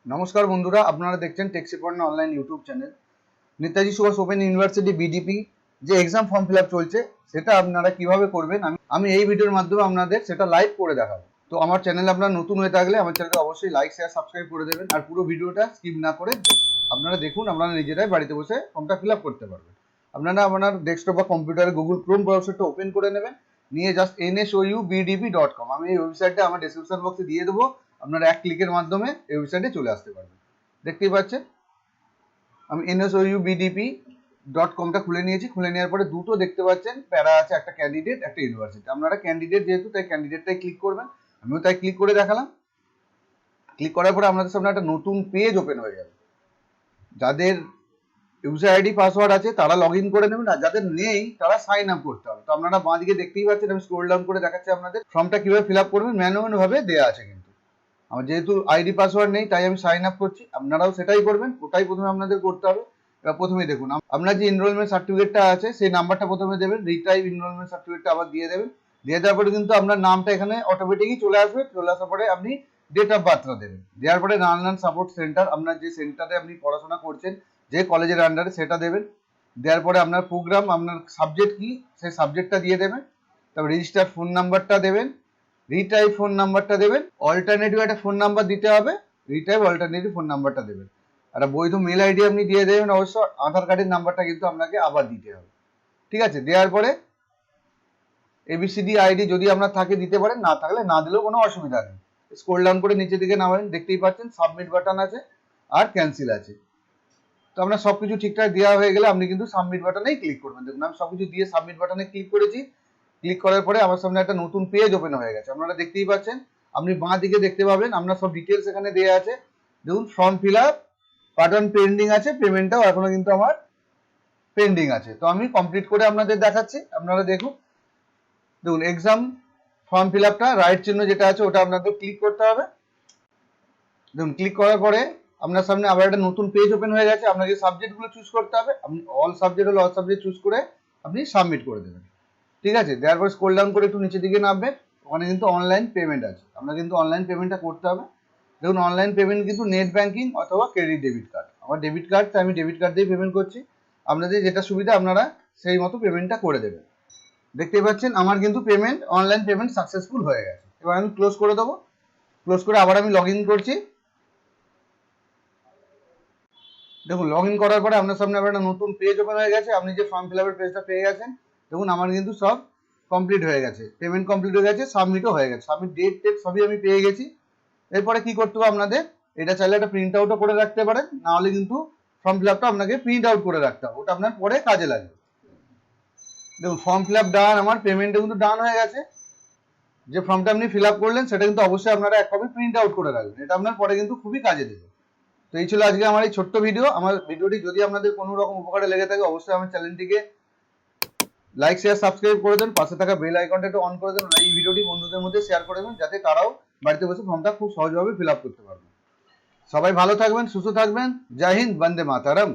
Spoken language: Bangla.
নমস্কার বন্ধুরা, আপনারা দেখছেন টেক্সিপর্ণ online YouTube channel. Netaji Subhash open university BDP যে এক্সাম ফর্ম ফিল আপ চলছে সেটা আপনারা কিভাবে করবেন আমি এই ভিডিওর মাধ্যমে আপনাদের সেটা লাইভ করে দেখাবো। তো আমার চ্যানেলে আপনারা নতুন হয়ে থাকলে আমার চ্যানেলকে অবশ্যই লাইক শেয়ার সাবস্ক্রাইব করে দেবেন, আর পুরো ভিডিওটা স্কিপ না করে আপনারা দেখুন। আপনারা নিজেরাই বাড়িতে বসে ফর্মটা ফিল আপ করতে পারবেন। আপনারা আপনার ডেস্কটপ বা কম্পিউটারে গুগল ক্রোম ব্রাউজারটা ওপেন করে নেবেন, নিয়ে জাস্ট nsoubdp.com, আমি এই ওয়েবসাইটটা আমার ডেসক্রিপশন বক্সে দিয়ে দেবো। আপনারা এক ক্লিকের মাধ্যমে এই ওয়েবসাইটে চলে আসতে পারবেন। দেখতেই পাচ্ছেন আমি nsoubdp.com খুলে নিয়েছি। খুলে নেওয়ার পরে দুটো দেখতে পাচ্ছেন প্যারা আছে, একটা ক্যান্ডিডেট একটা ইউনিভার্সিটি। আপনারা ক্যান্ডিডেট যেহেতু তাই ক্যান্ডিডেটটাই ক্লিক করবেন, আমিও তাই ক্লিক করে দেখালাম। ক্লিক করার পরে আপনাদের সামনে একটা নতুন পেজ ওপেন হয়ে যাবে। যাদের ইউজার আইডি পাসওয়ার্ড আছে তারা লগ ইন করে নেবেন, আর যাদের নেই তারা সাইন আপ করতে হবে। তো আপনারা বাঁদিকে দেখতেই পাচ্ছেন, আমি স্ক্রল ডাউন করে দেখাচ্ছি আপনাদের ফর্মটা কিভাবে ফিল আপ করবেন। ম্যানুয়াল ভাবে দেওয়া আছে, কিন্তু আমার যেহেতু আইডি পাসওয়ার্ড নেই তাই আমি সাইন আপ করছি। আপনারাও সেটাই করবেন, ওটাই প্রথমে আপনাদের করতে হবে। এবার প্রথমে দেখুন আপনার যে এনরোলমেন্ট সার্টিফিকেটটা আছে সেই নাম্বারটা প্রথমে দেবেন, রিটাইপ এনরোলমেন্ট সার্টিফিকেটটা আবার দিয়ে দেবেন। দিয়ে দেওয়ার পরে কিন্তু আপনার নামটা এখানে অটোমেটিকই চলে আসবে। চলে আসার পরে আপনি ডেট অফ বার্থটা দেবেন। দেওয়ার পরে নালনান সাপোর্ট সেন্টার, আপনার যে সেন্টারে আপনি পড়াশোনা করছেন যে কলেজের আন্ডারে সেটা দেবেন। দেওয়ার পরে আপনার প্রোগ্রাম, আপনার সাবজেক্ট কি সেই সাবজেক্টটা দিয়ে দেবেন। তারপর রেজিস্টার ফোন নাম্বারটা দেবেন, রিটাইপ ফোন নাম্বারটা দেবেন। অল্টারনেটিভ একটা ফোন নাম্বার দিতে হবে, রিটাইপ অল্টারনেটিভ ফোন নাম্বারটা দেবেন। একটা বৈধ মেল আইডি আপনি দিয়ে দেবেন। অবশ্য আধার কার্ডের নাম্বারটা কিন্তু আপনাকে আবার দিতে হবে। ঠিক আছে, দেওয়ার পরে এবিসিডি আইডি যদি আপনার থাকে দিতে পারেন, না থাকলে না দিলেও কোনো অসুবিধা নেই। স্ক্রল ডাউন করে নিচের দিকে নামাবেন, দেখতেই পাচ্ছেন সাবমিট বাটন আছে আর ক্যান্সেল আছে। তো আপনার সবকিছু ঠিকঠাক দেওয়া হয়ে গেলে আপনি কিন্তু সাবমিট বাটনেই ক্লিক করবেন। দেখুন আমি সবকিছু দিয়ে সাবমিট বাটনে ক্লিক করেছি। ক্লিক করার পরে আমার সামনে একটা নতুন পেজ ওপেন হয়ে গেছে। আপনারা দেখতেই পাচ্ছেন, আপনি বাঁ দিকে দেখতে পাবেন আপনার সব ডিটেলস এখানে দেওয়া আছে। দেখুন form fill up part pending আছে, পেমেন্টটাও এখনো কিন্তু আমার পেন্ডিং আছে। তো আমি কমপ্লিট করে আপনাদের দেখাচ্ছি, আপনারা দেখুন। দেখুন এক্সাম ফর্ম ফিল আপটা রাইট চিহ্ন যেটা আছে ওটা আপনাদের ক্লিক করতে হবে। দেখুন ক্লিক করার পরে আপনার সামনে আবার একটা নতুন পেজ ওপেন হয়ে গেছে। আপনাকে সাবজেক্টগুলো চুজ করতে হবে। আপনি অল সাবজেক্ট হলে অল সাবজেক্ট চুজ করে আপনি সাবমিট করে দেবেন। ঠিক আছে, দেওয়ার পর স্ক্রল ডাউন করে একটু নিচের দিকে নামবেন, ওখানে কিন্তু অনলাইন পেমেন্ট আছে। আপনার কিন্তু অনলাইন পেমেন্টটা করতে হবে। দেখুন অনলাইন পেমেন্ট কিন্তু নেট ব্যাঙ্কিং অথবা ক্রেডিট ডেবিট কার্ড। আমার ডেবিট কার্ড, তাই আমি ডেবিট কার্ড দিয়ে পেমেন্ট করছি। আপনাদের যেটা সুবিধা আপনারা সেই মতো পেমেন্টটা করে দেবেন। দেখতেই পাচ্ছেন আমার কিন্তু পেমেন্ট, অনলাইন পেমেন্ট সাকসেসফুল হয়ে গেছে। এবার আমি ক্লোজ করে দেবো। ক্লোজ করে আবার আমি লগ ইন করছি। দেখুন লগ ইন করার পরে আপনার সামনে আবার একটা নতুন পেজ ওপেন হয়ে গেছে। আপনি যে ফর্ম ফিল আপের পেজটা পেয়ে গেছেন, দেখুন আমার কিন্তু সব কমপ্লিট হয়ে গেছে, পেমেন্ট কমপ্লিট হয়ে গেছে, সাবমিটও হয়ে গেছে। সাবমিট ডেট টেট সবই আমি পেয়ে গেছি। এরপরে কি করতে হবে আপনাদের, এটা চাইলে একটা প্রিন্ট আউটও করে রাখতে পারেন, না হলে কিন্তু ফর্ম ফিল আপটা আপনাকে প্রিন্ট আউট করে রাখতে হবে, ওটা আপনার পরে কাজে লাগবে। দেখুন ফর্ম ফিল আপ ডান, আমার পেমেন্টও কিন্তু ডান হয়ে গেছে। যে ফর্মটা আপনি ফিল আপ করলেন সেটা কিন্তু অবশ্যই আপনারা এক কপি প্রিন্ট আউট করে রাখবেন, এটা আপনার পরে কিন্তু খুবই কাজে দেবে। তো এই ছিল আজকে আমার এই ছোট্ট ভিডিও। আমার ভিডিওটি যদি আপনাদের কোনো রকম উপকারে লেগে থাকে অবশ্যই আমার চ্যানেলটিকে লাইক শেয়ার সাবস্ক্রাইব করে দেন, পাশে থাকা বেল আইকনটা একটু অন করে দেন। এই ভিডিওটি বন্ধুদের মধ্যে শেয়ার করে দেবেন, যাতে তারাও বাড়িতে বসে ফর্মটা খুব সহজভাবে ফিল আপ করতে পারবেন। সবাই ভালো থাকবেন, সুস্থ থাকবেন। জয় হিন্দ, বন্দে মাতারম।